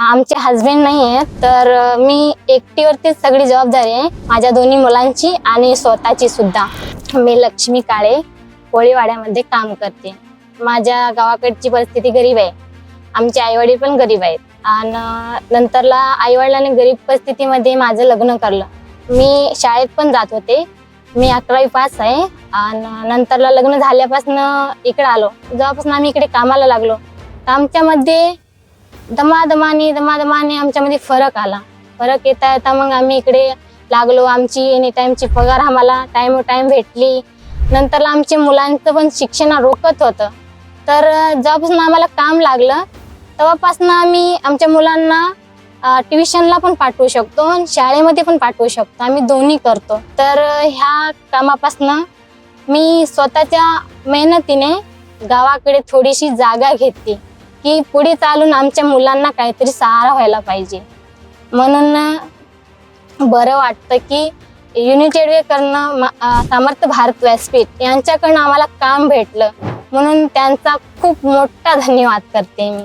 आमचे हस्बंड नाही आहेत, तर मी एकटीवरतीच सगळी जबाबदारी आहे माझ्या दोन्ही मुलांची आणि स्वतःची सुद्धा. मी लक्ष्मी काळे कोळीवाड्यामध्ये काम करते. माझ्या गावाकडची परिस्थिती गरीब आहे. आमचे आईवडील पण गरीब आहेत आणि नंतरला आईवडिलांनी गरीब परिस्थितीमध्ये माझं लग्न करलं. मी शाळेत पण जात होते. मी 11वी पास आहे आणि नंतरला लग्न झाल्यापासून इकडे आलो. जेव्हापासून आम्ही इकडे कामाला लागलो तर आमच्यामध्ये दमादमाने आमच्यामध्ये फरक आला. फरक येता येता मग आम्ही इकडे लागलो. आमची एनी टाईमची पगार आम्हाला टाइम भेटली. नंतरला आमच्या मुलांचं पण शिक्षण रोखत होतं. तर जेव्हापासून आम्हाला काम लागलं तेव्हापासून आम्ही आमच्या मुलांना ट्युशनला पण पाठवू शकतो आणि शाळेमध्ये पण पाठवू शकतो. आम्ही दोन्ही करतो. तर ह्या कामापासून मी स्वतःच्या मेहनतीने गावाकडे थोडीशी जागा घेतली की पुढे चालून आमच्या मुलांना काहीतरी सहारा व्हायला पाहिजे. म्हणून बरं वाटतं की युनायटेड वे करणं समर्थ भारत व्यासपीठ यांच्याकडनं आम्हाला काम भेटलं. म्हणून त्यांचा खूप मोठा धन्यवाद करते मी.